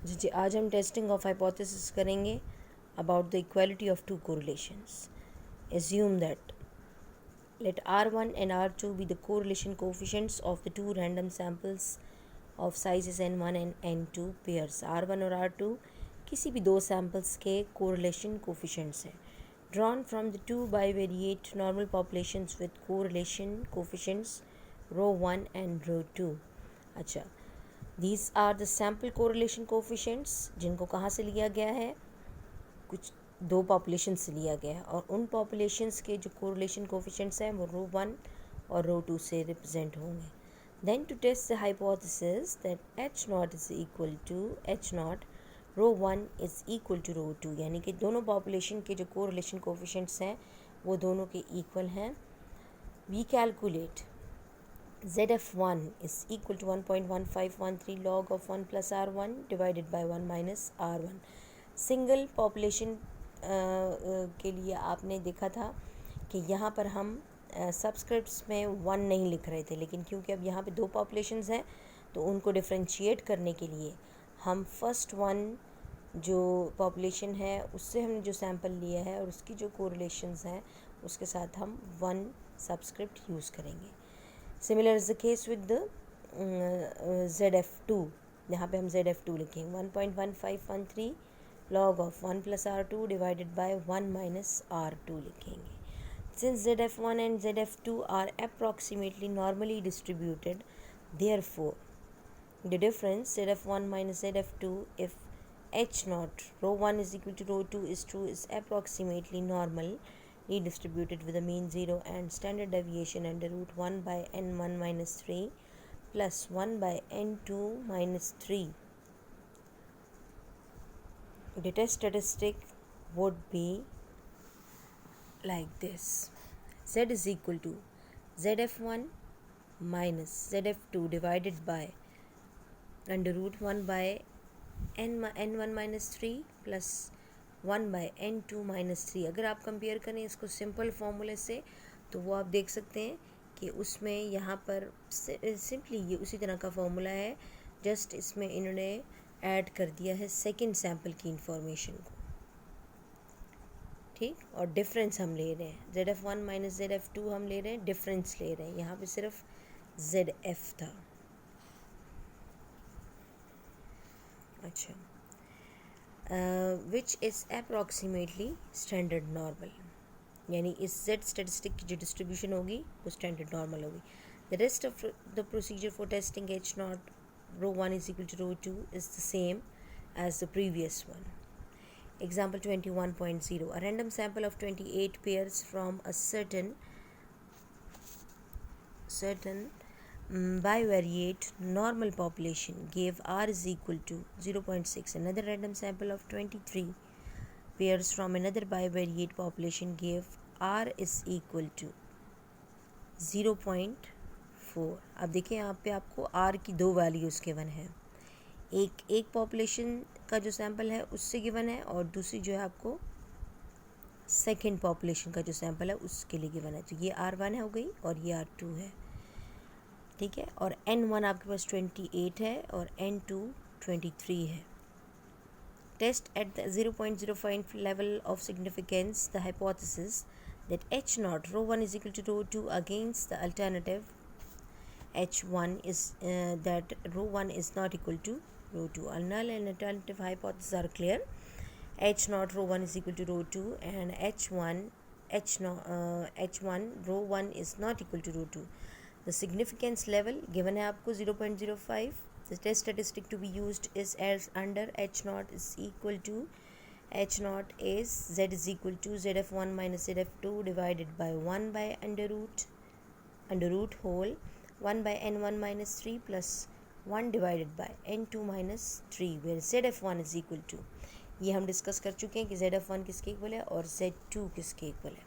जी आज हम testing of hypothesis करेंगे about the equality of two correlations. Assume that let R1 and R2 be the correlation coefficients of the two random samples of sizes N1 and N2 pairs. R1 और R2 किसी भी दो samples के correlation coefficients हैं. Drawn from the two bivariate normal populations with correlation coefficients rho 1 and rho 2. अच्छा, these are the sample correlation coefficients जिनको कहाँ से लिया गया है, कुछ दो पॉपुलेशन से लिया गया है और उन पॉपुलेशंस के जो कोरिलेशन कोफिशिएंट्स हैं वो रो 1 और रो 2 से रिप्रेजेंट होंगे. Then to test the hypothesis that H naught is equal to H naught rho 1 is equal to rho 2, यानी कि दोनों पॉपुलेशन के जो कोरिलेशन कोफिशिएंट्स हैं वो दोनों के इक्वल हैं. We calculate ZF1 is equal to 1.1513 log of 1 plus R1 divided by 1 minus R1. Single population के लिए आपने देखा था कि यहाँ पर हम सबस्क्रिप्ट्स में 1 नहीं लिख रहे थे, लेकिन क्योंकि अब यहाँ पे दो पॉपुलेशंस हैं तो उनको डिफ्रेंशिएट करने के लिए हम फर्स्ट वन जो पॉपुलेशन है उससे हमने जो सैंपल लिया है और उसकी जो कोरिलेशंस हैं उसके साथ हम 1 सबस्क्रिप्ट यूज़ करेंगे. Similar is the case with the ZF2. यहाँ पे हम ZF2 लिखेंगे 1.1513 log of 1 plus R2 divided by 1 minus R2 लिखेंगे. Since ZF1 and ZF2 are approximately normally distributed, therefore the difference ZF1 minus ZF2 if H naught rho 1 is equal to rho 2 is true is approximately normally distributed with a mean 0 and standard deviation under root 1 by n1 minus 3 plus 1 by n2 minus 3. The test statistic would be like this: Z is equal to ZF1 minus ZF2 divided by under root 1 by n1 minus 3 plus 1 by n2 minus 3. अगर आप compare करें इसको simple फॉर्मूले से तो वो आप देख सकते हैं कि उसमें यहाँ पर सिंपली ये उसी तरह का फॉर्मूला है, जस्ट इसमें इन्होंने ऐड कर दिया है सेकंड सैंपल की इंफॉर्मेशन को. ठीक, और डिफरेंस हम ले रहे हैं ZF1 माइनस ZF2 हम ले रहे हैं, डिफरेंस ले रहे हैं. यहाँ पे सिर्फ ZF था. अच्छा, which is approximately standard normal, यानी इस Z स्टेटिस्टिक की जो डिस्ट्रीब्यूशन होगी वो स्टैंडर्ड नॉर्मल होगी. The rest of the procedure for testing H not rho 1 is equal to rho 2 is the same as the previous one. Example 21.0. A random sample of 28 pairs from a certain bivariate normal population gave R is equal to 0.6. Another random sample of 23 pairs from another bivariate population gave R is equal to 0.4. अब देखिए यहाँ पे आपको R की दो values given है. एक population का जो सैंपल है उससे गिवन है और दूसरी जो है आपको सेकंड पॉपुलेशन का जो सैंपल है उसके लिए गिवन है. तो ये R1 हो गई और ये R2 है. ठीक है, और N1 आपके पास 28 है और N2 23 है. Test at the 0.05 level of significance the hypothesis that H naught rho 1 is equal to rho 2 against the alternative H1 is that rho 1 is not equal to rho 2. A null and alternative hypotheses are clear. H naught rho 1 is equal to rho 2 and H1 rho 1 is not equal to rho 2. The significance level given है आपको 0.05. The test statistic to be used is as under H naught is equal to H naught is Z is equal to ZF1 minus ZF2 divided by 1 by under root whole 1 by n1 minus 3 plus 1 divided by n2 minus 3 where ZF1 is equal to, ये हम discuss कर चुके हैं कि ZF1 किसके equal है और Z2 किसके इक्वल है.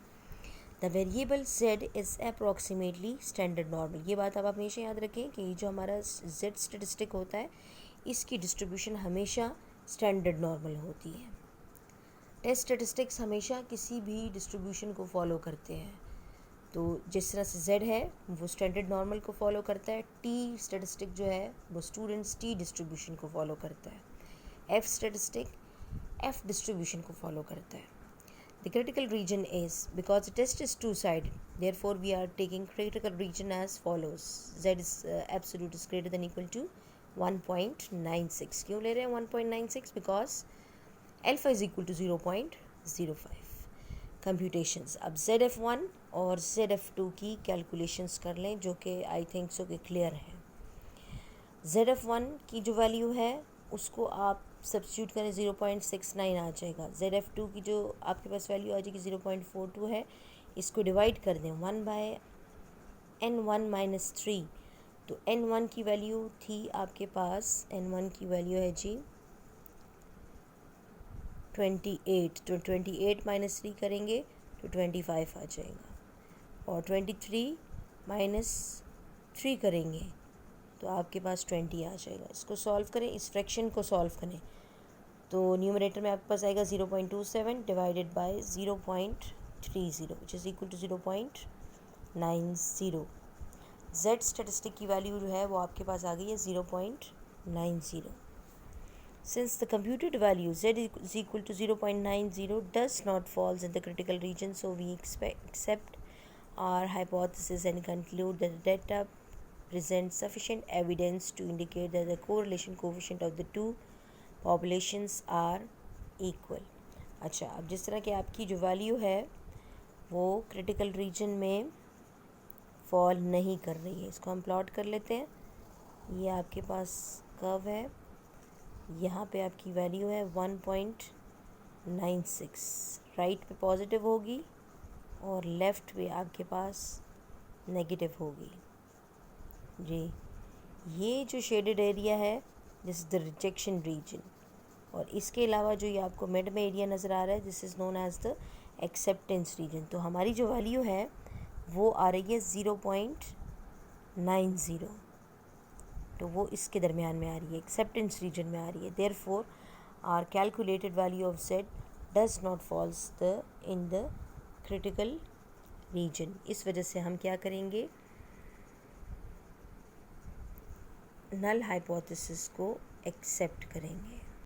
The variable Z is approximately standard normal. ये बात आप हमेशा याद रखें कि जो हमारा Z स्टेटिस्टिक होता है इसकी डिस्ट्रीब्यूशन हमेशा स्टैंडर्ड नॉर्मल होती है. टेस्ट स्टेटिस्टिक्स हमेशा किसी भी डिस्ट्रीब्यूशन को फॉलो करते हैं. तो जिस तरह से Z है वो स्टैंडर्ड नॉर्मल को फॉलो करता है. T स्टेटिस्टिक जो है वो स्टूडेंट्स T डिस्ट्रीब्यूशन को फॉलो करता है. एफ स्टैटिस्टिक एफ डिस्ट्रीब्यूशन को फॉलो करता है. The critical region is, because the test is two-sided, therefore we are taking critical region as follows. Z is absolute is greater than equal to 1.96. क्यों ले रहे हैं 1.96? Because alpha is equal to 0.05. Computations. अब ZF1 और ZF2 की calculations कर लें, जो कि I think so कि clear है. ZF1 की जो वैल्यू है उसको आप सब्स्टिट्यूट करें 0.69 आ जाएगा. ZF2 की जो आपके पास वैल्यू आ जाएगी 0.42 है. इसको डिवाइड कर दें 1/n1 - 3. तो n1 की वैल्यू थी आपके पास, n1 की वैल्यू है जी 28. तो 28 - 3 करेंगे तो 25 आ जाएगा. और 23 - 3 करेंगे तो आपके पास 20 आ जाएगा. इसको सॉल्व करें, इस फ्रैक्शन को सॉल्व करें तो न्यूमरेटर में आपके पास आएगा 0.27 divided by 0.30 which is equal to 0.90. Z statistic की वैल्यू जो है वो आपके पास आ गई है 0.90. Since the computed value z is equal to 0.90 does not falls in the critical region, so we accept our hypothesis and conclude that the data presents sufficient evidence to indicate that the correlation coefficient of the two populations are equal. अच्छा, अब जिस तरह की आपकी जो value है वो critical reason में फॉल नहीं कर रही है. इसको हम प्लॉट कर लेते हैं. ये आपके पास कर्व है, यहाँ पे आपकी वैल्यू है 1.96. राइट पे पॉजिटिव होगी और लेफ़्ट पे आपके पास नेगेटिव होगी जी. ये जो शेडेड एरिया है this is the rejection region, और इसके अलावा जो ये आपको मिड में एरिया नज़र आ रहा है this is known as the acceptance region. तो हमारी जो वैल्यू है वो आ रही है 0.90, तो वो इसके दरमियान में आ रही है, एक्सेप्टेंस रीजन में आ रही है. Therefore our calculated value of Z does not falls in the critical region. इस वजह से हम क्या करेंगे, नल हाइपोथेसिस को एक्सेप्ट करेंगे.